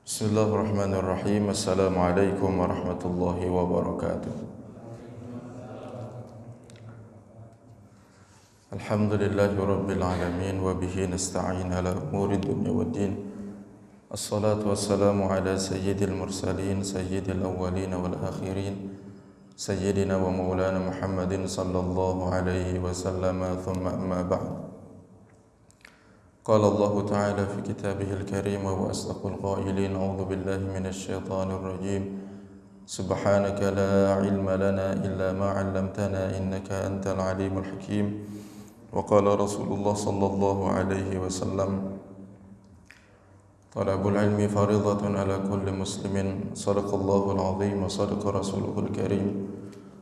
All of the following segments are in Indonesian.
Bismillahirrahmanirrahim. Assalamualaikum warahmatullahi wabarakatuh. Alhamdulillahi rabbil alamin wa bihi nasta'in ala umuri dunya waddin. Assalatu wassalamu ala sayyidil mursalin sayyidil awwalin wal akhirin sayyidina wa maulana Muhammadin sallallahu alaihi wasallam. Thumma amma ba'd. قال الله تعالى في كتابه الكريم وأصدق القائلين أعوذ بالله من الشيطان الرجيم سبحانك لا علم لنا إلا ما علمتنا إنك أنت العليم الحكيم وقال رسول الله صلى الله عليه وسلم طلب العلم فريضة على كل مسلم صدق الله العظيم وصدق رسوله الكريم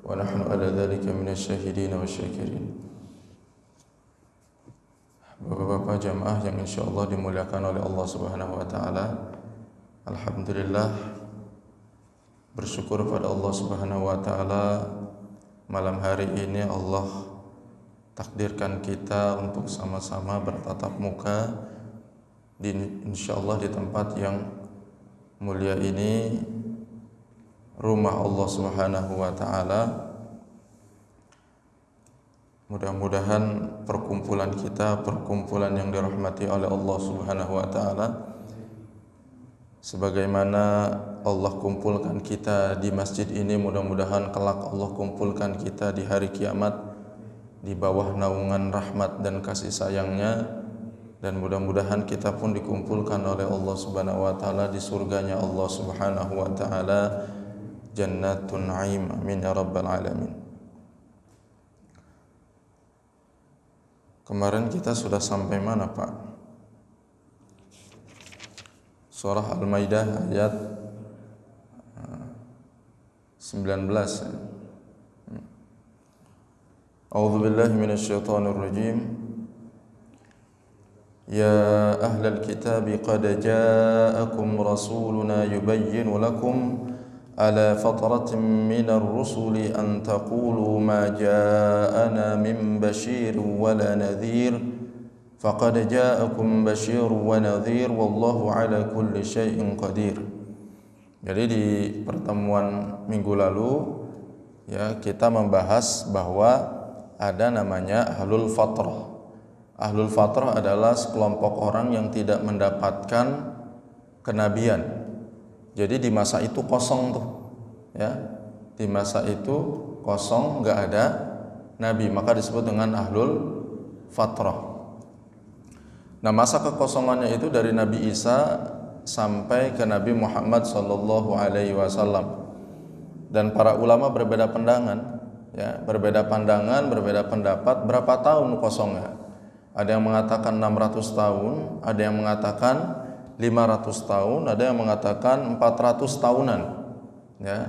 ونحن على ذلك من الشاهدين والشاكرين. Bapak-bapak jamaah yang insyaallah dimuliakan oleh Allah Subhanahu wa taala. Alhamdulillah, bersyukur pada Allah Subhanahu wa taala, malam hari ini Allah takdirkan kita untuk sama-sama bertatap muka di insyaallah di tempat yang mulia ini, rumah Allah Subhanahu wa taala. Mudah-mudahan perkumpulan kita perkumpulan yang dirahmati oleh Allah Subhanahu wa taala. Sebagaimana Allah kumpulkan kita di masjid ini, mudah-mudahan kelak Allah kumpulkan kita di hari kiamat di bawah naungan rahmat dan kasih sayangnya, dan mudah-mudahan kita pun dikumpulkan oleh Allah Subhanahu wa taala di surganya Allah Subhanahu wa taala, Jannatun Naim. Amin ya rabbal alamin. Kemarin kita sudah sampai mana, Pak? Surah Al-Maidah ayat 19. A'udzu billahi minasyaitonir rajim. Ya ahlal kitab qad ja'akum rasuluna yubayyinu lakum ala fatratin minar rusuli an taqulu ma ja'ana min bashir wala nadhir faqad ja'akum bashir wa nadhir wallahu ala kulli syai'in qadir. Jadi di pertemuan minggu lalu ya, kita membahas bahwa ada namanya ahlul fatrah. Ahlul fatrah adalah sekelompok orang yang tidak mendapatkan kenabian. Jadi di masa itu kosong tuh, ya. Di masa itu kosong, nggak ada nabi, maka disebut dengan ahlul fatrah. Nah, masa kekosongannya itu dari Nabi Isa sampai ke Nabi Muhammad sallallahu alaihi wasallam. Dan para ulama berbeda pandangan, ya, berbeda pandangan, berbeda pendapat berapa tahun kosongnya. Ada yang mengatakan 600 tahun, ada yang mengatakan 500 tahun, ada yang mengatakan 400 tahunan. Ya.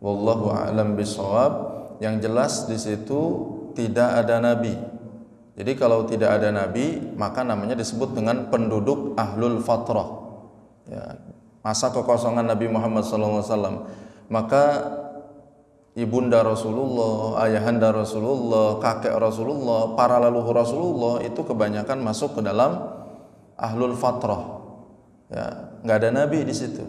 Wallahu a'lam bishawab. Yang jelas di situ tidak ada nabi. Jadi kalau tidak ada nabi, maka namanya disebut dengan penduduk ahlul fatrah. Ya. Masa kekosongan Nabi Muhammad SAW. Maka ibunda Rasulullah, ayahanda Rasulullah, kakek Rasulullah, para leluhur Rasulullah itu kebanyakan masuk ke dalam ahlul fatrah. Ya, nggak ada nabi di situ.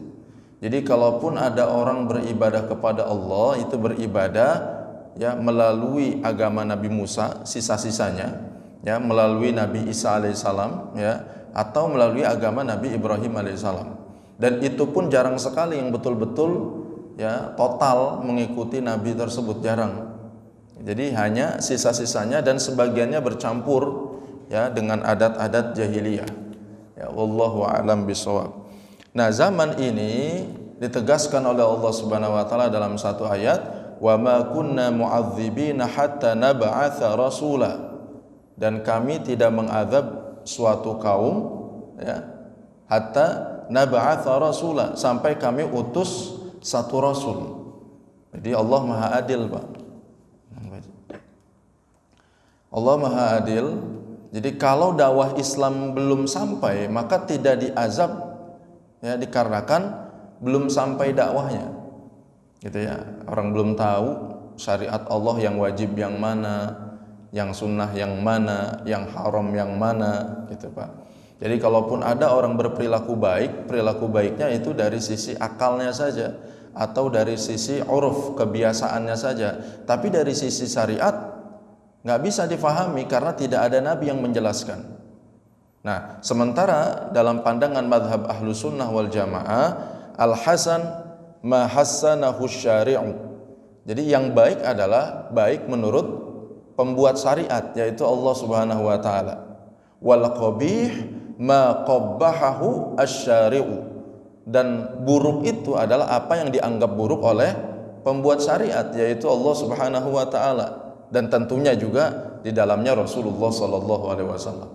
Jadi kalaupun ada orang beribadah kepada Allah, itu beribadah ya melalui agama Nabi Musa, sisa-sisanya, ya melalui Nabi Isa alaihissalam, ya, atau melalui agama Nabi Ibrahim alaihissalam. Dan itu pun jarang sekali yang betul-betul ya total mengikuti nabi tersebut, jarang. Jadi hanya sisa-sisanya dan sebagiannya bercampur ya dengan adat-adat jahiliyah. Ya, wallahu a'lam bishawab. Nah, zaman ini ditegaskan oleh Allah Subhanahu wa taala dalam satu ayat, wa ma kunna mu'adzibina hatta nab'atsa rasula. Dan kami tidak mengazab suatu kaum ya hatta nab'atsa rasula, sampai kami utus satu rasul. Jadi Allah Maha Adil, Pak. Allah Maha Adil. Jadi kalau dakwah Islam belum sampai, maka tidak diazab ya, dikarenakan belum sampai dakwahnya. Gitu ya. Orang belum tahu syariat Allah yang wajib yang mana, yang sunnah yang mana, yang haram yang mana, gitu Pak. Jadi kalaupun ada orang berperilaku baik, perilaku baiknya itu dari sisi akalnya saja atau dari sisi uruf, kebiasaannya saja. Tapi dari sisi syariat nggak bisa difahami karena tidak ada nabi yang menjelaskan. Nah, sementara dalam pandangan madhab ahlu sunnah wal jamaah, al-hasan ma hassanahu syari'u. Jadi yang baik adalah baik menurut pembuat syariat, yaitu Allah Subhanahu wa taala. Wal qabih ma qabbahahu asy-syari'u. Dan buruk itu adalah apa yang dianggap buruk oleh pembuat syariat, yaitu Allah Subhanahu wa taala, dan tentunya juga di dalamnya Rasulullah sallallahu alaihi wasallam.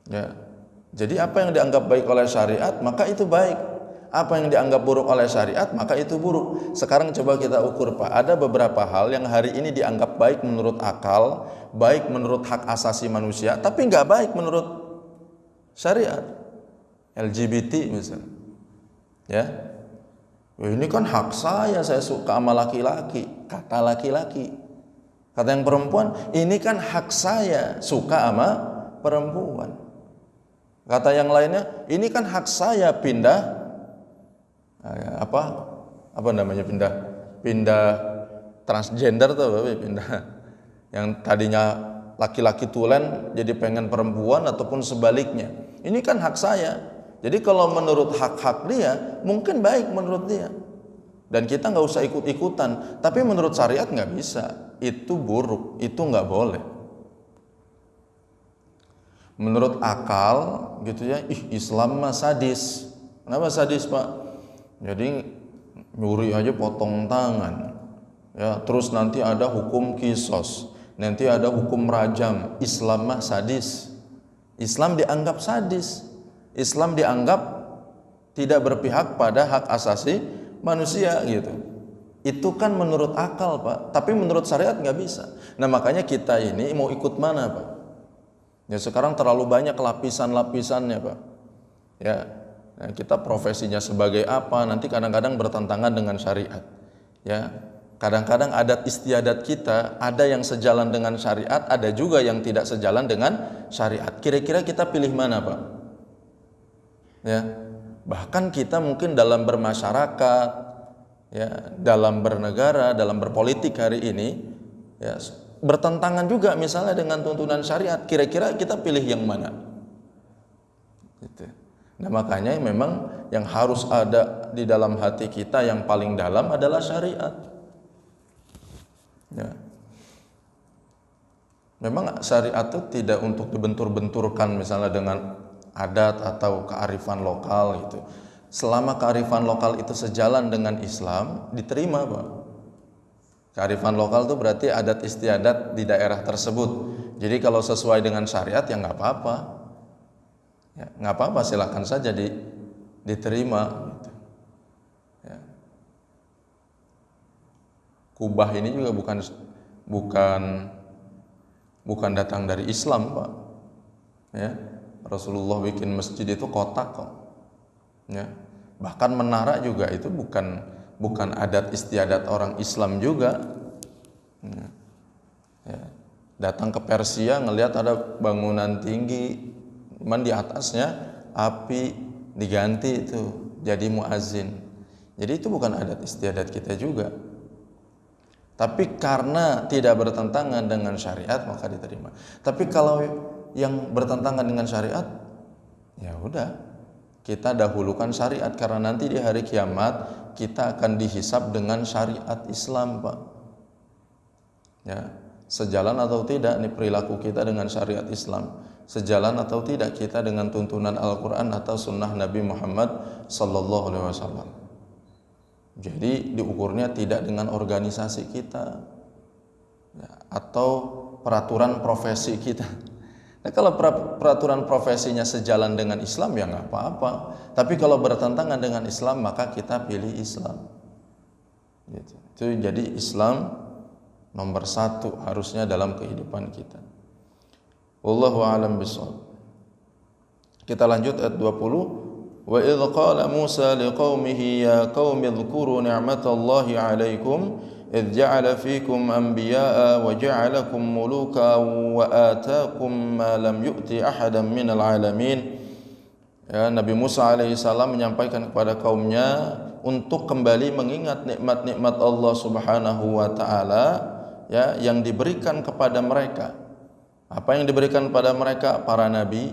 Ya. Jadi apa yang dianggap baik oleh syariat maka itu baik. Apa yang dianggap buruk oleh syariat maka itu buruk. Sekarang coba kita ukur, Pak. Ada beberapa hal yang hari ini dianggap baik menurut akal, baik menurut hak asasi manusia, tapi nggak baik menurut syariat. LGBT misalnya. Ya. Ini kan hak saya suka sama laki-laki, kata laki-laki. Kata yang perempuan, ini kan hak saya suka sama perempuan. Kata yang lainnya, ini kan hak saya pindah apa namanya, pindah transgender tuh, pindah yang tadinya laki-laki tulen jadi pengen perempuan ataupun sebaliknya. Ini kan hak saya. Jadi kalau menurut hak-hak dia mungkin baik menurut dia, dan kita nggak usah ikut-ikutan. Tapi menurut syariat nggak bisa, itu buruk, itu nggak boleh. Menurut akal gitu ya, Islam mah sadis. Kenapa sadis, Pak? Jadi nyuri aja potong tangan, ya, terus nanti ada hukum kisos, nanti ada hukum rajam. Islam mah sadis. Islam dianggap sadis. Islam dianggap tidak berpihak pada hak asasi manusia gitu. Itu kan menurut akal, Pak. Tapi menurut syariat nggak bisa. Nah makanya kita ini mau ikut mana, Pak? Ya sekarang terlalu banyak lapisan-lapisannya, Pak. Ya, nah, kita profesinya sebagai apa? Nanti kadang-kadang bertentangan dengan syariat. Ya, kadang-kadang adat istiadat kita ada yang sejalan dengan syariat, ada juga yang tidak sejalan dengan syariat. Kira-kira kita pilih mana, Pak? Ya, bahkan kita mungkin dalam bermasyarakat, ya, dalam bernegara, dalam berpolitik hari ini, ya, bertentangan juga misalnya dengan tuntunan syariat. Kira-kira kita pilih yang mana? Gitu. Nah makanya memang yang harus ada di dalam hati kita yang paling dalam adalah syariat. Ya. Memang syariat itu tidak untuk dibentur-benturkan misalnya dengan adat atau kearifan lokal gitu. Selama kearifan lokal itu sejalan dengan Islam, diterima, Pak. Kearifan lokal itu berarti adat istiadat di daerah tersebut. Jadi kalau sesuai dengan syariat ya nggak apa-apa, ya, nggak apa-apa, silakan saja diterima. Gitu. Ya. Kubah ini juga bukan datang dari Islam, Pak. Ya, Rasulullah bikin masjid itu kotak kok. Ya. Bahkan menara juga itu bukan adat istiadat orang Islam juga. Ya. Datang ke Persia ngelihat ada bangunan tinggi, cuman di atasnya api, diganti itu jadi muazin. Jadi itu bukan adat istiadat kita juga. Tapi karena tidak bertentangan dengan syariat maka diterima. Tapi kalau yang bertentangan dengan syariat, ya udah, kita dahulukan syariat karena nanti di hari kiamat kita akan dihisab dengan syariat Islam, Pak. Ya, sejalan atau tidak nih perilaku kita dengan syariat Islam, sejalan atau tidak kita dengan tuntunan Al-Quran atau sunnah Nabi Muhammad sallallahu alaihi wasallam. Jadi diukurnya tidak dengan organisasi kita, ya, atau peraturan profesi kita. Nah, kalau peraturan profesinya sejalan dengan Islam ya nggak apa-apa. Tapi kalau bertentangan dengan Islam maka kita pilih Islam. Gitu. Itu jadi Islam nomor satu harusnya dalam kehidupan kita. Wallahu a'lam bishawab. Kita lanjut ayat 20. Wa idh qala Musa liqaumihi ya qaumi dhkuru ni'matallahi 'alaikum idh ja'ala fikum anbiya'a wa ja'alakum muluka wa ataakum ma lam yu'ti ahadan minal alamin. Ya, Nabi Musa alaihissalam menyampaikan kepada kaumnya untuk kembali mengingat nikmat-nikmat Allah Subhanahu wa taala, ya, yang diberikan kepada mereka. Apa yang diberikan kepada mereka? Para nabi,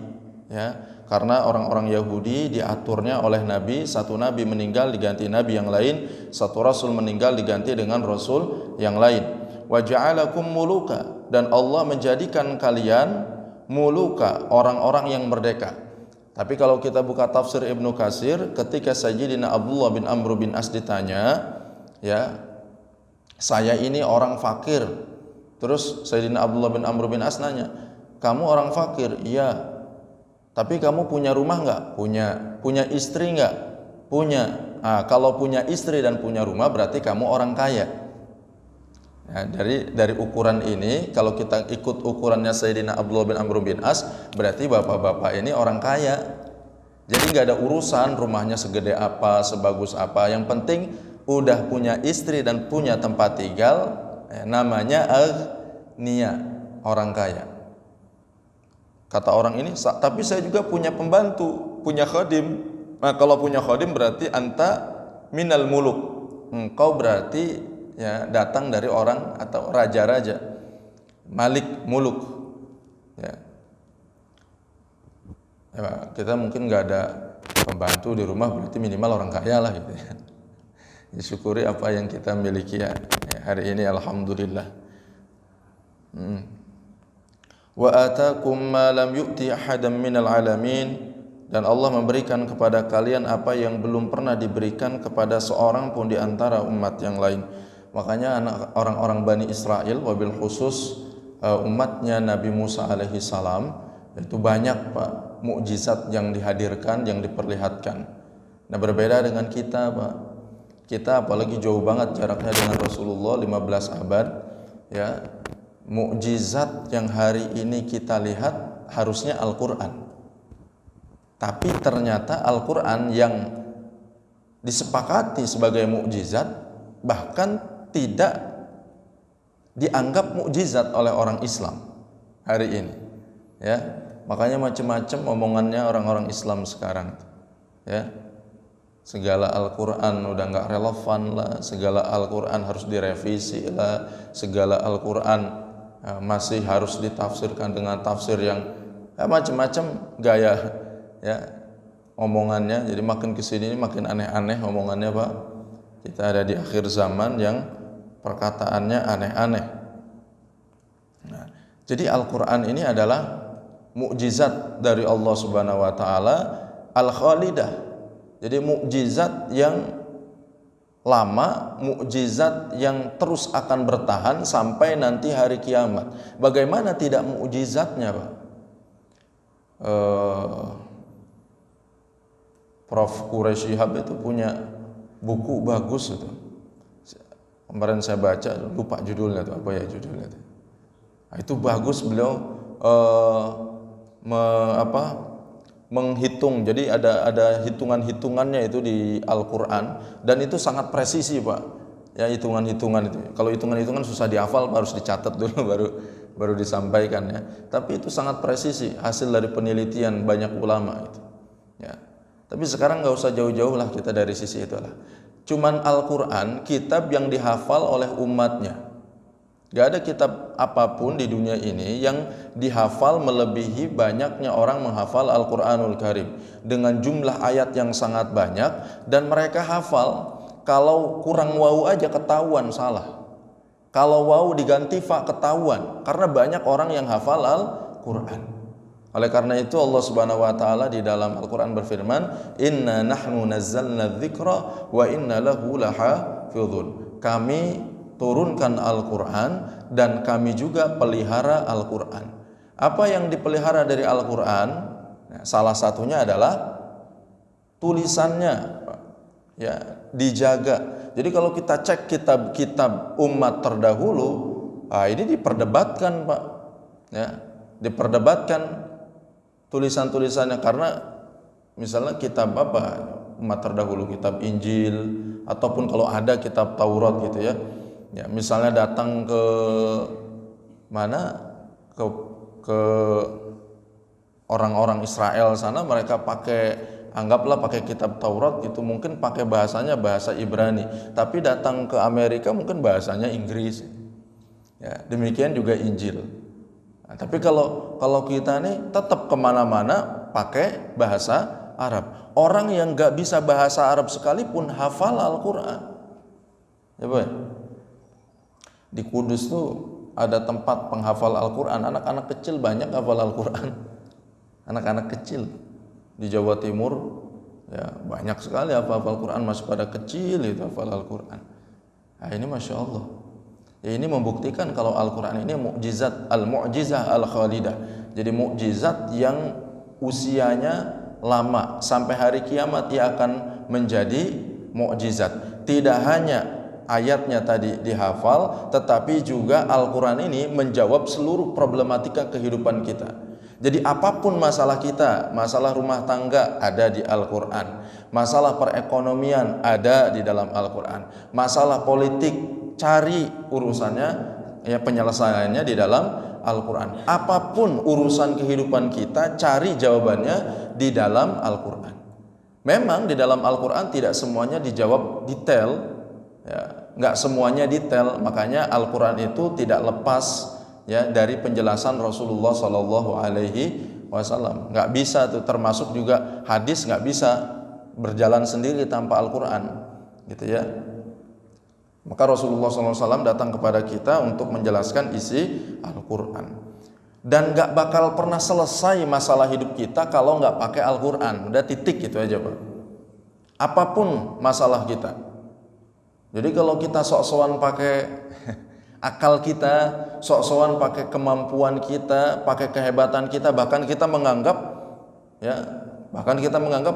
ya. Karena orang-orang Yahudi diaturnya oleh nabi, satu nabi meninggal diganti nabi yang lain, satu rasul meninggal diganti dengan rasul yang lain. Wa ja'alakum muluka, dan Allah menjadikan kalian muluka, orang-orang yang merdeka. Tapi kalau kita buka tafsir Ibnu Katsir, ketika Sayyidina Abdullah bin Amr bin As ditanya, ya, saya ini orang fakir. Terus Sayyidina Abdullah bin Amr bin As nanya, kamu orang fakir? Iya. Tapi kamu punya rumah enggak? Punya. Punya istri enggak? Punya. Nah, kalau punya istri dan punya rumah berarti kamu orang kaya. Nah, dari ukuran ini, kalau kita ikut ukurannya Sayyidina Abdullah bin Amr bin As, berarti bapak-bapak ini orang kaya. Jadi nggak ada urusan rumahnya segede apa, sebagus apa. Yang penting udah punya istri dan punya tempat tinggal, namanya aghnia, orang kaya. Kata orang ini, tapi saya juga punya pembantu, punya khadim. Nah, kalau punya khadim berarti anta minal muluk. Engkau berarti, ya, datang dari orang atau raja-raja, malik muluk, ya. Ya, kita mungkin nggak ada pembantu di rumah, berarti minimal orang kaya lah gitu ya. Disyukuri apa yang kita miliki ya, hari ini alhamdulillah. Wa atakum ma lam yu'ti ahadan minal alamin, dan Allah memberikan kepada kalian apa yang belum pernah diberikan kepada seorang pun di antara umat yang lain. Makanya orang-orang Bani Israel, wabil khusus umatnya Nabi Musa alaihi salam, itu banyak Pak mukjizat yang dihadirkan, yang diperlihatkan. Nah, berbeda dengan kita Pak. Kita apalagi jauh banget jaraknya dengan Rasulullah 15 abad, ya. Mukjizat yang hari ini kita lihat harusnya Al-Qur'an. Tapi ternyata Al-Qur'an yang disepakati sebagai mukjizat bahkan tidak dianggap mukjizat oleh orang Islam hari ini, ya. Makanya macam-macam omongannya orang-orang Islam sekarang, ya. Segala Al-Quran udah nggak relevan lah, segala Al-Quran harus direvisi lah, segala Al-Quran masih harus ditafsirkan dengan tafsir yang macam-macam gaya, ya, omongannya. Jadi makin kesini makin aneh-aneh omongannya Pak. Kita ada di akhir zaman yang perkataannya aneh-aneh. Nah, jadi Al-Quran ini adalah mukjizat dari Allah Subhanahu wa taala, al-khalidah. Jadi mukjizat yang lama, mukjizat yang terus akan bertahan sampai nanti hari kiamat. Bagaimana tidak mukjizatnya, Pak? Prof. Quraisy Shihab itu punya buku bagus itu. Kemarin saya baca, lupa judulnya itu, apa ya judulnya itu. Nah, itu bagus, beliau menghitung. Jadi ada hitungan-hitungannya itu di Al-Qur'an, dan itu sangat presisi, Pak. Ya, hitungan-hitungan itu. Kalau hitungan-hitungan susah dihafal, harus dicatat dulu baru disampaikan, ya. Tapi itu sangat presisi, hasil dari penelitian banyak ulama itu. Ya. Tapi sekarang nggak usah jauh-jauh lah kita dari sisi itulah. Cuman Al-Qur'an kitab yang dihafal oleh umatnya. Gak ada kitab apapun di dunia ini yang dihafal melebihi banyaknya orang menghafal Al-Quranul Karim, dengan jumlah ayat yang sangat banyak, dan mereka hafal. Kalau kurang wawu aja ketahuan salah, kalau wawu diganti fa ketahuan, karena banyak orang yang hafal Al-Quran. Oleh karena itu Allah Subhanahu wa taala di dalam Al-Quran berfirman, "Inna nahnu nazzalna dzikra wa inna lahu lahafizun." Kami turunkan Al-Quran dan kami juga pelihara Al-Quran. Apa yang dipelihara dari Al-Quran? Nah, salah satunya adalah tulisannya, ya, dijaga. Jadi kalau kita cek kitab-kitab umat terdahulu, ini diperdebatkan, Pak, ya, diperdebatkan tulisan-tulisannya, karena misalnya kitab apa umat terdahulu, kitab Injil, ataupun kalau ada kitab Taurat gitu, ya. Ya, misalnya datang ke mana, ke orang-orang Israel sana, mereka anggaplah pakai kitab Taurat gitu, mungkin pakai bahasanya bahasa Ibrani, tapi datang ke Amerika mungkin bahasanya Inggris. Ya, demikian juga Injil. Nah, tapi kalau kita nih tetap kemana-mana pakai bahasa Arab. Orang yang nggak bisa bahasa Arab sekalipun hafal Al-Quran. Ya, Boy. Di Kudus tuh ada tempat penghafal Al-Quran. Anak-anak kecil banyak hafal Al-Quran. Anak-anak kecil di Jawa Timur ya banyak sekali hafal Al-Quran, masih pada kecil itu hafal Al-Quran. Nah, ini Masya Allah. Ya, ini membuktikan kalau Al-Quran ini mukjizat, al-mu'jizah al-khalidah. Jadi mukjizat yang usianya lama, sampai hari kiamat ia akan menjadi mukjizat. Tidak hanya ayatnya tadi dihafal, tetapi juga Al-Quran ini menjawab seluruh problematika kehidupan kita. Jadi apapun masalah kita, masalah rumah tangga ada di Al-Quran, masalah perekonomian ada di dalam Al-Quran, masalah politik cari urusannya, ya penyelesaiannya di dalam Al-Quran. Apapun urusan kehidupan kita, cari jawabannya di dalam Al-Quran. Memang di dalam Al-Quran tidak semuanya dijawab detail, ya, nggak semuanya detail, makanya Al-Quran itu tidak lepas ya dari penjelasan Rasulullah Shallallahu Alaihi Wasallam. Nggak bisa tuh, termasuk juga hadis nggak bisa berjalan sendiri tanpa Al-Quran, gitu ya. Maka Rasulullah SAW datang kepada kita untuk menjelaskan isi Al-Quran. Dan gak bakal pernah selesai masalah hidup kita kalau gak pakai Al-Quran. Udah titik gitu aja Pak. Apapun masalah kita. Jadi kalau kita sok-sokan pakai akal kita, sok-sokan pakai kemampuan kita, pakai kehebatan kita, bahkan kita menganggap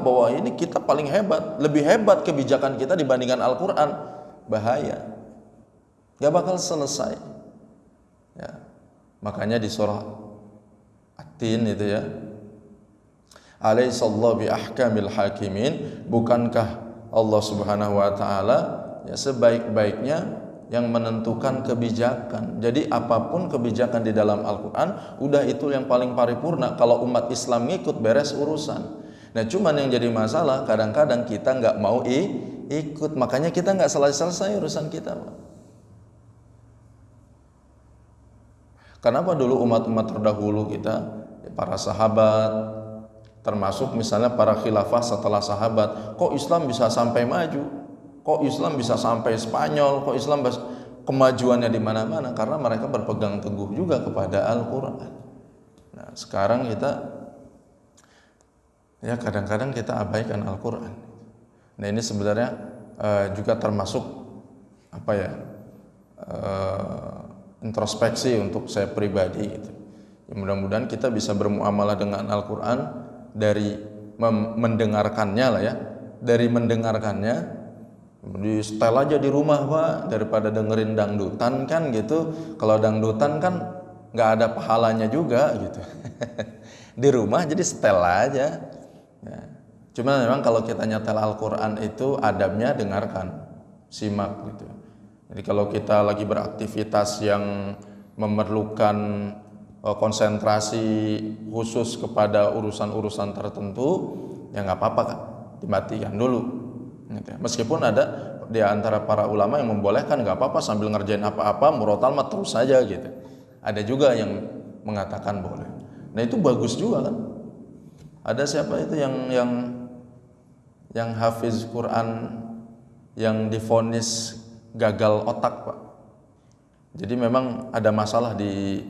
bahwa ini kita paling hebat, lebih hebat kebijakan kita dibandingkan Al-Quran. Bahaya, gak bakal selesai ya. Makanya di surah At-Tin itu ya, Alaihissallahu bi ahkamil hakimin, bukankah Allah Subhanahu wa taala ya sebaik-baiknya yang menentukan kebijakan. Jadi apapun kebijakan di dalam Al-Quran, udah itu yang paling paripurna. Kalau umat Islam ngikut, beres urusan. Nah cuman yang jadi masalah kadang-kadang kita nggak mau ikut, makanya kita nggak selesai urusan kita. Kenapa dulu umat-umat terdahulu kita, para sahabat, termasuk misalnya para khilafah setelah sahabat, kok Islam bisa sampai maju, kok Islam bisa sampai Spanyol, kok Islam kemajuannya di mana-mana? Karena mereka berpegang teguh juga kepada Al-Quran. Nah sekarang kita ya kadang-kadang kita abaikan Al-Quran. Nah ini sebenarnya juga termasuk introspeksi untuk saya pribadi gitu. Ya, mudah-mudahan kita bisa bermuamalah dengan Al-Quran dari mendengarkannya lah ya, dari mendengarkannya, di setel aja di rumah Pak, daripada dengerin dangdutan kan gitu. Kalau dangdutan kan nggak ada pahalanya juga gitu. Di rumah jadi setel aja. Ya. Cuma memang kalau kita nyetel Al-Quran itu adabnya dengarkan, simak gitu. Jadi kalau kita lagi beraktivitas yang memerlukan konsentrasi khusus kepada urusan-urusan tertentu, ya nggak apa-apa kan, dimatikan dulu. Gitu ya. Meskipun ada di antara para ulama yang membolehkan nggak apa-apa sambil ngerjain apa-apa, murotal mah terus saja gitu. Ada juga yang mengatakan boleh. Nah itu bagus juga kan. Ada siapa itu yang hafiz Quran yang divonis gagal otak Pak. Jadi memang ada masalah di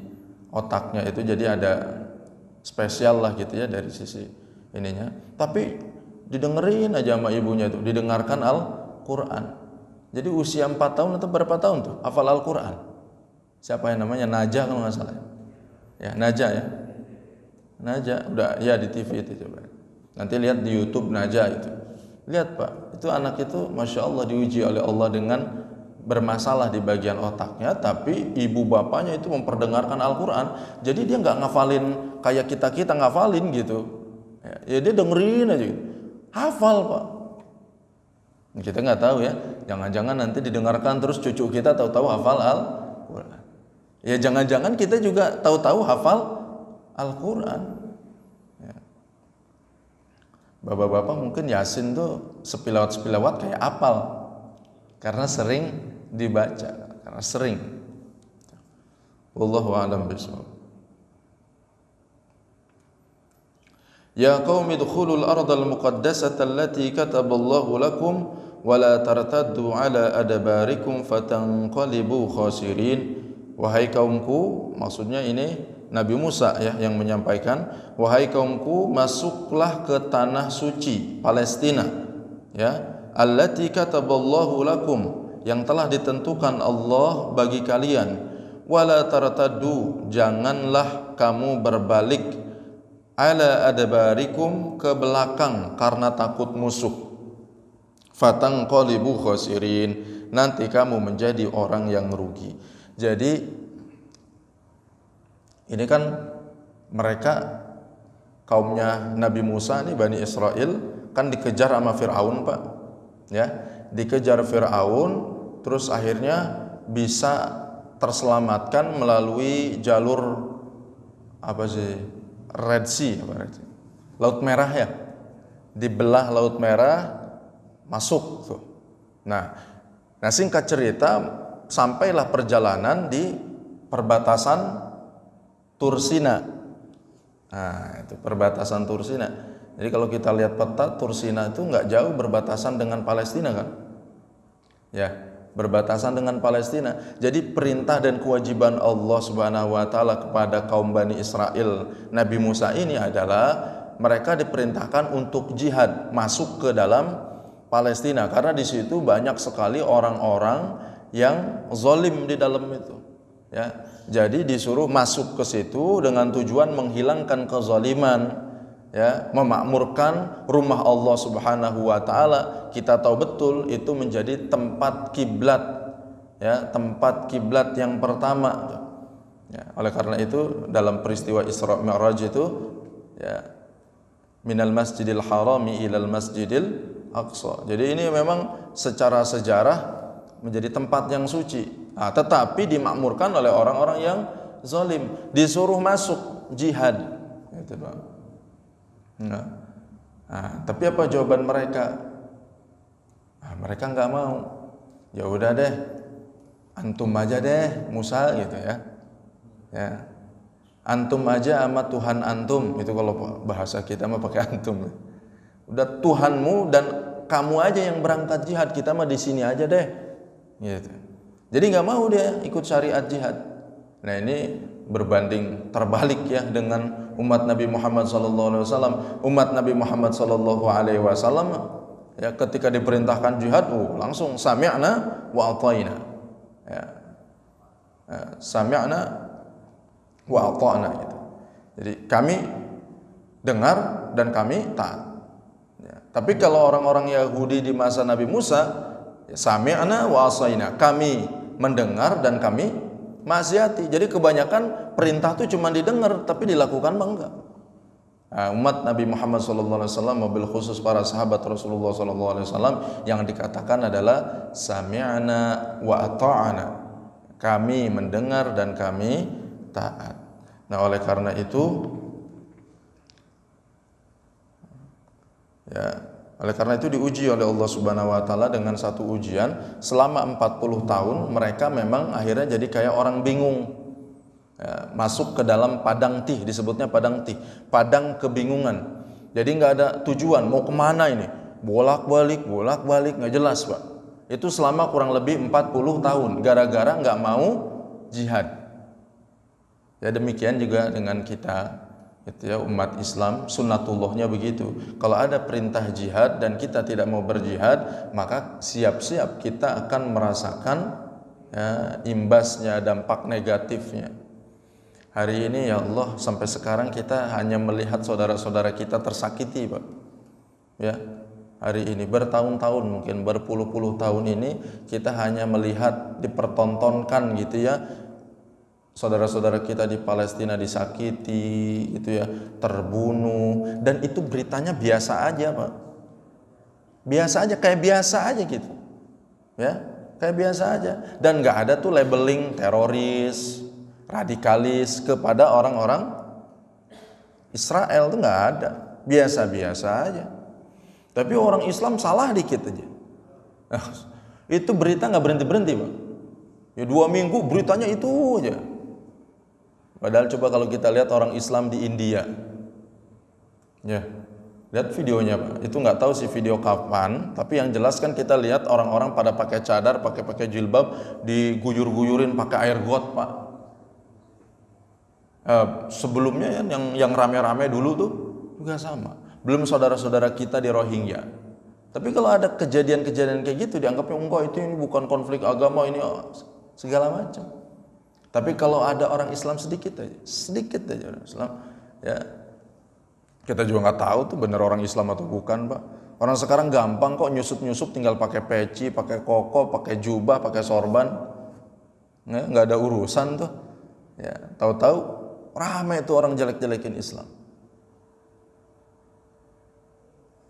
otaknya itu, jadi ada spesial lah gitu ya dari sisi ininya. Tapi didengerin aja sama ibunya itu, didengarkan Al-Quran. Jadi usia 4 tahun atau berapa tahun tuh hafal Al-Quran. Siapa yang namanya Najah kalau nggak salah. Ya Najah ya. Najah udah ya di TV itu coba. Nanti lihat di YouTube Najah itu. Lihat Pak, itu anak itu Masya Allah diuji oleh Allah dengan bermasalah di bagian otaknya, tapi ibu bapaknya itu memperdengarkan Al-Quran. Jadi dia nggak ngafalin kayak kita ngafalin gitu. Ya dia dengerin aja gitu. Hafal Pak. Kita nggak tahu ya, jangan-jangan nanti didengarkan terus cucu kita tahu-tahu hafal Al-Quran. Ya jangan-jangan kita juga tahu-tahu hafal Al-Quran. Ya. Bapak-bapak mungkin Yasin tuh sepilawat-sepilawat kayak apal, karena sering dibaca, karena sering. Wallahu a'lam bishawab. Ya qaumi dukhulul ardal muqaddasata allati kataballahu lakum wa la tartaddu ala adbarikum fatanqalibu khasirin. Wahai kaumku, maksudnya ini Nabi Musa ya yang menyampaikan, wahai kaumku, masuklah ke tanah suci Palestina ya, allati kataballahu lakum, yang telah ditentukan Allah bagi kalian, wala tartaddu, janganlah kamu berbalik, ala adbarikum, ke belakang karena takut musuh, fatanqalibu khasirin, nanti kamu menjadi orang yang rugi. Jadi ini kan mereka kaumnya Nabi Musa ini, Bani Israel, kan dikejar sama Fir'aun Pak ya, dikejar Fir'aun, terus akhirnya bisa terselamatkan melalui jalur apa sih, Red Sea, Laut Merah ya, dibelah Laut Merah masuk tuh. Nah singkat cerita, sampailah perjalanan di perbatasan Tursina. Nah itu perbatasan Tursina. Jadi kalau kita lihat peta, Tursina itu nggak jauh berbatasan dengan Palestina kan? Ya, berbatasan dengan Palestina. Jadi perintah dan kewajiban Allah Subhanahu wa taala kepada kaum Bani Israel, Nabi Musa ini adalah mereka diperintahkan untuk jihad, masuk ke dalam Palestina, karena di situ banyak sekali orang-orang yang zalim di dalam itu ya. Jadi disuruh masuk ke situ dengan tujuan menghilangkan kezaliman ya, memakmurkan rumah Allah Subhanahu wa taala. Kita tahu betul itu menjadi tempat kiblat ya, tempat kiblat yang pertama ya. Oleh karena itu dalam peristiwa Isra Mi'raj itu ya, minal masjidil harami ilal masjidil aqsa. Jadi ini memang secara sejarah menjadi tempat yang suci. Nah, tetapi dimakmurkan oleh orang-orang yang zalim, disuruh masuk jihad gitu, Pak. Nah, tapi apa jawaban mereka? Mereka nggak mau. Ya udah deh, antum aja deh Musa gitu ya. Ya. Antum aja sama Tuhan antum, itu kalau bahasa kita mah pakai antum. Udah Tuhanmu dan kamu aja yang berangkat jihad, kita mah di sini aja deh. Gitu. Jadi nggak mau dia ikut syariat jihad. Nah ini berbanding terbalik ya dengan umat Nabi Muhammad SAW. Umat Nabi Muhammad SAW ya ketika diperintahkan jihad, langsung sami'na wa ata'na. Ya. Sami'na wa ata'na gitu. Jadi kami dengar dan kami taat. Ya. Tapi kalau orang-orang Yahudi di masa Nabi Musa, sami'na wa asaina, kami mendengar dan kami maksiati. Jadi kebanyakan perintah itu cuma didengar tapi dilakukan enggak. Nah, umat Nabi Muhammad SAW, mobil khusus para sahabat Rasulullah SAW, yang dikatakan adalah sami'na wa ata'na, kami mendengar dan kami taat. Nah oleh karena itu ya, oleh karena itu diuji oleh Allah Subhanahu wa taala dengan satu ujian selama 40 tahun. Mereka memang akhirnya jadi kayak orang bingung ya, masuk ke dalam padang tih, disebutnya padang tih, padang kebingungan. Jadi nggak ada tujuan, mau kemana ini, bolak-balik nggak jelas Pak. Itu selama kurang lebih 40 tahun gara-gara nggak mau jihad. Ya demikian juga dengan kita gitu ya, umat Islam sunnatullahnya begitu. Kalau ada perintah jihad dan kita tidak mau berjihad, maka siap-siap kita akan merasakan ya, imbasnya, dampak negatifnya. Hari ini ya Allah, sampai sekarang kita hanya melihat saudara-saudara kita tersakiti Pak ya. Hari ini bertahun-tahun, mungkin berpuluh-puluh tahun ini kita hanya melihat dipertontonkan gitu ya, saudara-saudara kita di Palestina disakiti gitu ya, terbunuh, dan itu beritanya biasa aja Pak. Biasa aja, kayak biasa aja gitu. Ya, kayak biasa aja. Dan nggak ada tuh labeling teroris, radikalis kepada orang-orang Israel, tuh nggak ada. Biasa-biasa aja. Tapi orang Islam salah dikit aja. Itu berita nggak berhenti-berhenti, Pak. Ya 2 minggu beritanya itu aja. Padahal coba kalau kita lihat orang Islam di India, ya, lihat videonya, Pak. Itu nggak tahu sih video kapan, tapi yang jelas kan kita lihat orang-orang pada pakai cadar, pakai jilbab, diguyur-guyurin pakai air got, Pak. Sebelumnya yang rame-rame dulu tuh juga sama. Belum saudara-saudara kita di Rohingya. Tapi kalau ada kejadian-kejadian kayak gitu dianggapnya enggak, itu ini bukan konflik agama, ini segala macam. Tapi kalau ada orang Islam sedikit aja orang Islam, ya kita juga nggak tahu tuh bener orang Islam atau bukan, Pak. Orang sekarang gampang kok nyusup tinggal pakai peci, pakai koko, pakai jubah, pakai sorban, nggak ada urusan tuh. Ya, tahu-tahu ramai tuh orang jelek-jelekin Islam.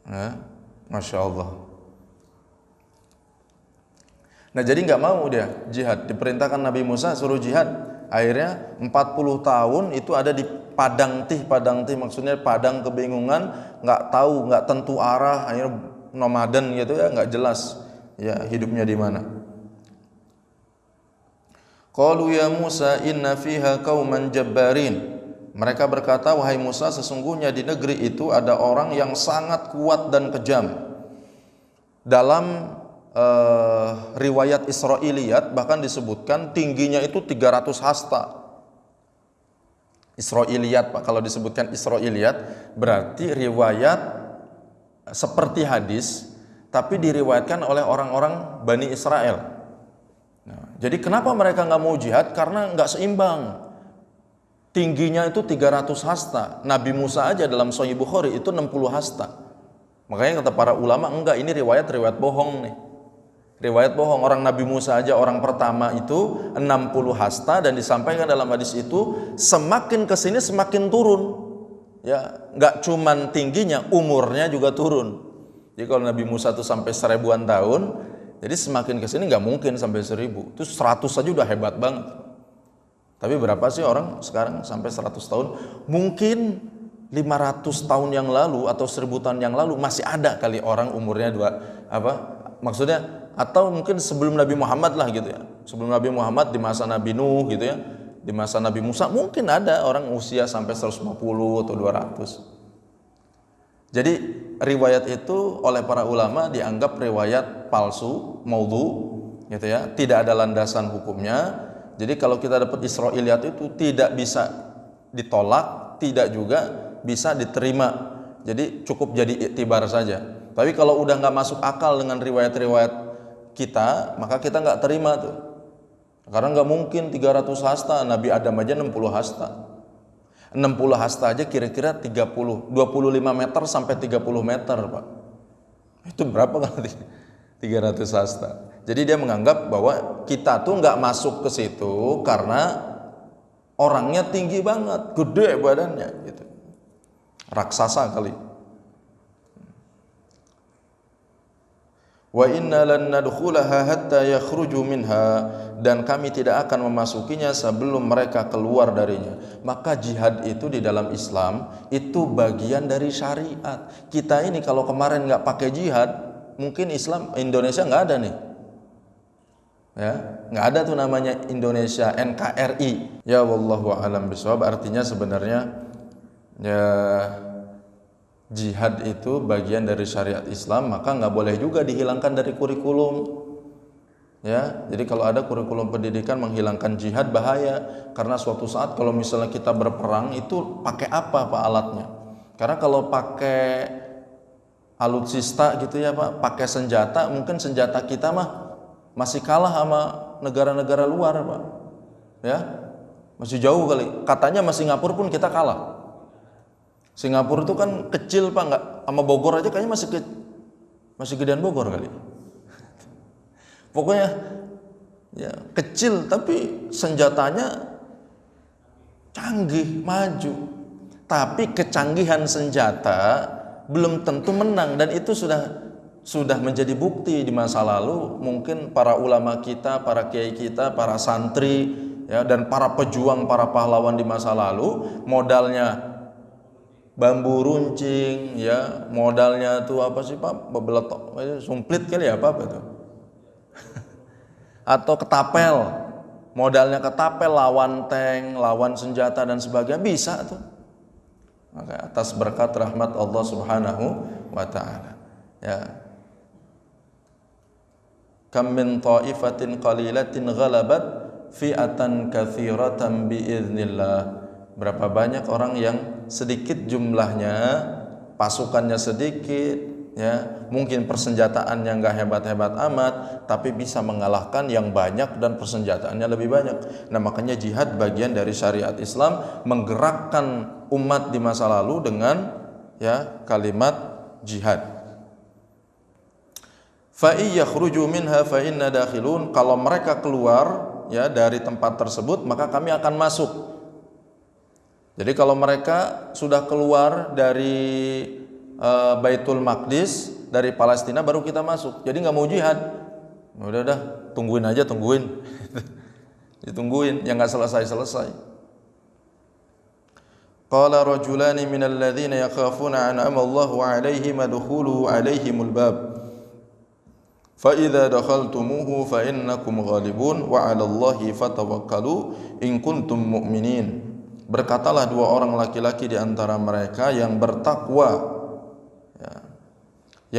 Ya, Masya Allah. Nah jadi nggak mau dia jihad, diperintahkan Nabi Musa suruh jihad. Akhirnya 40 tahun itu ada di padang tih maksudnya padang kebingungan, nggak tahu, nggak tentu arah, akhirnya nomaden gitu ya, nggak jelas ya hidupnya di mana. Qalu ya Musa inna fiha qauman jabbarin. Mereka berkata, wahai Musa, sesungguhnya di negeri itu ada orang yang sangat kuat dan kejam. Dalam riwayat Israiliyat bahkan disebutkan tingginya itu 300 hasta. Israiliyat, Pak, kalau disebutkan Israiliyat berarti riwayat seperti hadis tapi diriwayatkan oleh orang-orang Bani Israel. Nah, jadi kenapa mereka nggak mau jihad? Karena nggak seimbang. Tingginya itu 300 hasta. Nabi Musa aja dalam Sahih Bukhari itu 60 hasta. Makanya kata para ulama, enggak, ini riwayat bohong nih. Riwayat bohong. Orang Nabi Musa aja orang pertama itu 60 hasta, dan disampaikan dalam hadis itu semakin kesini semakin turun. Ya, nggak cuman tingginya, umurnya juga turun. Jadi kalau Nabi Musa itu sampai 1000-an tahun, jadi semakin kesini nggak mungkin sampai 1000. Itu 100 saja udah hebat banget. Tapi berapa sih orang sekarang sampai 100 tahun? Mungkin 500 tahun yang lalu atau 1000 tahun yang lalu masih ada kali orang umurnya maksudnya, atau mungkin sebelum Nabi Muhammad lah gitu ya. Sebelum Nabi Muhammad, di masa Nabi Nuh gitu ya, di masa Nabi Musa mungkin ada orang usia sampai 150 atau 200. Jadi riwayat itu oleh para ulama dianggap riwayat palsu, maudhu gitu ya, tidak ada landasan hukumnya. Jadi kalau kita dapat Israiliyat itu tidak bisa ditolak, tidak juga bisa diterima. Jadi cukup jadi iktibar saja. Tapi kalau udah nggak masuk akal dengan riwayat-riwayat kita, maka kita nggak terima tuh. Karena nggak mungkin 300 hasta, Nabi Adam aja 60 hasta. 60 hasta aja kira-kira 25 meter sampai 30 meter, Pak. Itu berapa kali 300 hasta? Jadi dia menganggap bahwa kita tuh nggak masuk ke situ karena orangnya tinggi banget, gede badannya gitu. Raksasa kali. Wa inna lan nadkhulaha hatta yakhruju minha, dan kami tidak akan memasukinya sebelum mereka keluar darinya. Maka jihad itu di dalam Islam itu bagian dari syariat. Kita ini kalau kemarin nggak pakai jihad, mungkin Islam Indonesia nggak ada nih. Ya, nggak ada tuh namanya Indonesia, NKRI. Ya wallahu a'lam bishawab. Artinya sebenarnya ya jihad itu bagian dari syariat Islam, maka nggak boleh juga dihilangkan dari kurikulum. Ya, jadi kalau ada kurikulum pendidikan menghilangkan jihad bahaya, karena suatu saat kalau misalnya kita berperang itu pakai apa Pak alatnya? Karena kalau pakai alutsista gitu ya Pak, pakai senjata, mungkin senjata kita mah masih kalah sama negara-negara luar Pak. Ya, masih jauh kali. Katanya sama Singapura pun kita kalah. Singapura itu kan kecil Pak, nggak sama Bogor aja kayaknya masih gedean Bogor kali. Pokoknya ya kecil tapi senjatanya canggih, maju. Tapi kecanggihan senjata belum tentu menang, dan itu sudah sudah menjadi bukti di masa lalu. Mungkin para ulama kita, para kiai kita, para santri ya, dan para pejuang, para pahlawan di masa lalu modalnya bambu runcing ya, modalnya tuh apa sih Pak, bebeletok, sumplit kali ya, apa tuh atau ketapel, modalnya ketapel lawan tank, lawan senjata dan sebagainya, bisa tuh. Maka atas berkat rahmat Allah Subhanahu wa taala ya, kam min ta'ifatin qalilatin ghalabat fi'atan katsiratan biiznillah. Berapa banyak orang yang sedikit jumlahnya, pasukannya sedikit ya, mungkin persenjataannya nggak hebat-hebat amat, tapi bisa mengalahkan yang banyak dan persenjataannya lebih banyak. Nah, makanya jihad bagian dari syariat Islam, menggerakkan umat di masa lalu dengan ya kalimat jihad. Fa iyakhruju minha fa inna dakhilun, kalau mereka keluar ya dari tempat tersebut, maka kami akan masuk. Jadi kalau mereka sudah keluar dari Baitul Maqdis, dari Palestina, baru kita masuk. Jadi nggak mau jihad, udah tungguin aja, tungguin ditungguin, yang nggak selesai. Qala rajulani minal ladzina yakhafuna an'ama Allahu 'alaihim adkhulu 'alaihimul bab fa idza dakhaltumuhu fa innakum ghalibun wa 'alallahi fatawakkalu in kuntum mu'minin. Berkatalah dua orang laki-laki di antara mereka yang bertakwa ya,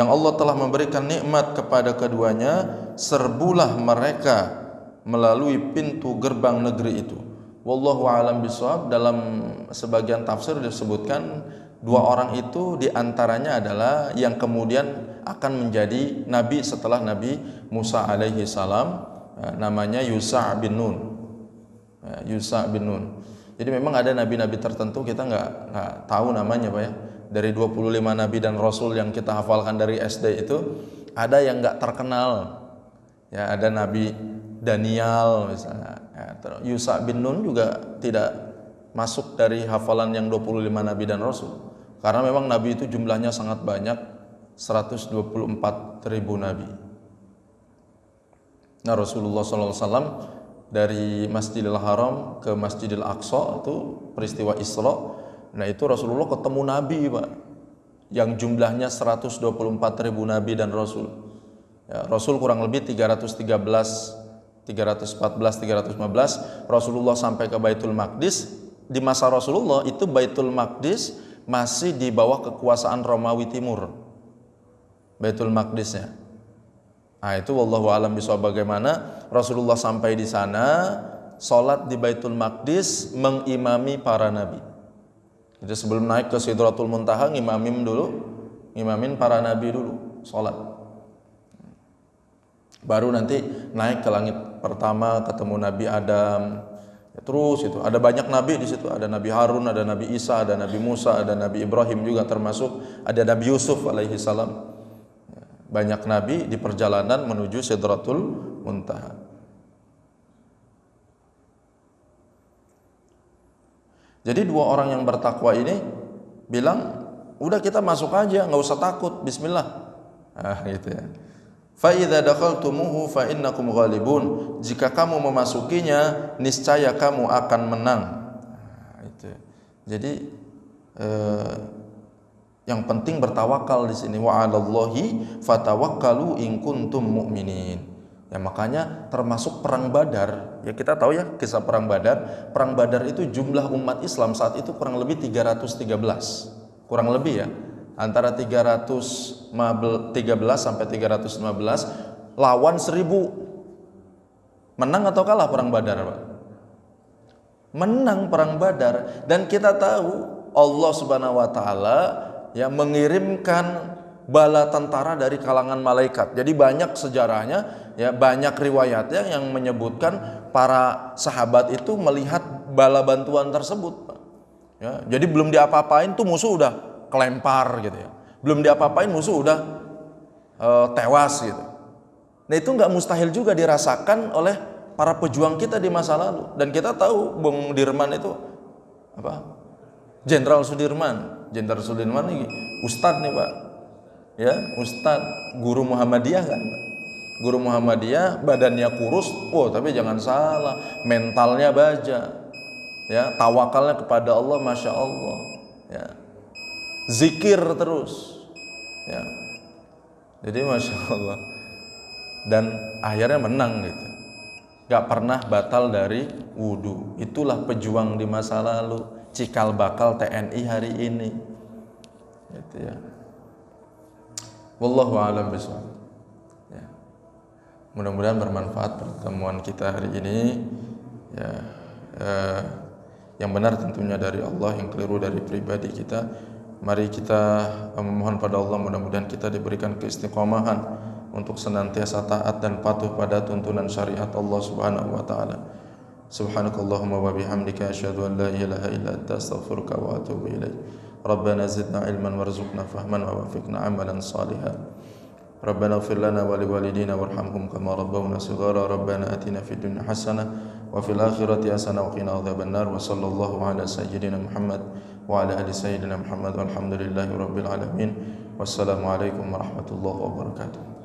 yang Allah telah memberikan nikmat kepada keduanya, serbulah mereka melalui pintu gerbang negeri itu. Wallahu a'lam bishawab. Dalam sebagian tafsir disebutkan dua orang itu diantaranya adalah yang kemudian akan menjadi nabi setelah Nabi Musa alaihi salam, namanya Yusha bin Nun. Yusha bin Nun. Jadi memang ada nabi-nabi tertentu kita nggak tahu namanya Pak ya. Dari 25 nabi dan rasul yang kita hafalkan dari SD itu, ada yang nggak terkenal. Ya, ada Nabi Daniel misalnya. Ya, Yusha bin Nun juga tidak masuk dari hafalan yang 25 nabi dan rasul. Karena memang nabi itu jumlahnya sangat banyak, 124.000 nabi. Nah, Rasulullah SAW dari Masjidil Haram ke Masjidil Aqsa itu peristiwa Isra. Nah, itu Rasulullah ketemu nabi Pak, yang jumlahnya 124.000 nabi dan rasul. Ya, Rasul kurang lebih 313, 314, 315. Rasulullah sampai ke Baitul Maqdis. Di masa Rasulullah itu Baitul Maqdis masih di bawah kekuasaan Romawi Timur, Baitul Maqdisnya. Nah, itu wallahu alam bishawab bagaimana Rasulullah sampai di sana, sholat di Baitul Maqdis, mengimami para nabi. Jadi sebelum naik ke Sidratul Muntaha, ngimamin para nabi dulu, sholat. Baru nanti naik ke langit pertama, ketemu Nabi Adam. Ya, terus itu ada banyak nabi di situ, ada Nabi Harun, ada Nabi Isa, ada Nabi Musa, ada Nabi Ibrahim juga termasuk, ada Nabi Yusuf alaihi salam. Banyak nabi di perjalanan menuju Sidratul Muntaha. Jadi dua orang yang bertakwa ini bilang, udah kita masuk aja, nggak usah takut, bismillah. Gitu ya. Fa idza dakhaltumuhu fa innakum ghalibun. Jika kamu memasukinya, niscaya kamu akan menang. Itu. Jadi yang penting bertawakal di sini. Wa 'alallahi fatawakkalu in kuntum mu'minin. Ya, makanya termasuk perang Badar. Ya, kita tahu ya kisah perang Badar. Perang Badar itu jumlah umat Islam saat itu kurang lebih 313. Kurang lebih ya. Antara 313 sampai 315 lawan 1000. Menang atau kalah perang Badar, Pak? Menang perang Badar. Dan kita tahu Allah Subhanahu wa taala ya mengirimkan bala tentara dari kalangan malaikat. Jadi banyak sejarahnya ya, banyak riwayatnya yang menyebutkan para sahabat itu melihat bala bantuan tersebut. Ya, jadi belum diapa-apain tuh musuh udah kelempar gitu ya. Belum diapa-apain musuh udah tewas gitu. Nah, itu nggak mustahil juga dirasakan oleh para pejuang kita di masa lalu. Dan kita tahu Bung Dirman itu apa? Jenderal Sudirman. Jenderal Sudirman ini ustadz nih Pak. ya, ustadz, guru Muhammadiyah kan. Guru Muhammadiyah badannya kurus, tapi jangan salah, mentalnya baja, ya, tawakalnya kepada Allah, masya Allah, ya, zikir terus, ya, jadi masya Allah, dan akhirnya menang gitu, gak pernah batal dari wudhu. Itulah pejuang di masa lalu, cikal bakal TNI hari ini, gitu ya. Wallahu a'lam bishawab. Mudah-mudahan bermanfaat pertemuan kita hari ini, ya, yang benar tentunya dari Allah, yang keliru dari pribadi kita. Mari kita memohon pada Allah, mudah-mudahan kita diberikan keistiqomahan untuk senantiasa taat dan patuh pada tuntunan syariat Allah Subhanahu wa taala. Subhanakallahumma wa bihamdika asyhadu an la ilaha illa anta astaghfiruka wa atubu ilaik. Rabbana zidna ilman warzuqna fahman wa wafiqna amalan salihan. Rabbana ighfir lana wa liwalidina warhamhum kama rabbawna shighara. Rabbana atina fid dunya hasanah wa fil akhirati hasanah wa qina adzabannar. Wa sallallahu ala sayyidina Muhammad wa ala ali sayyidina Muhammad walhamdulillahi rabbil alamin. Wassalamu alaikum warahmatullahi wabarakatuh.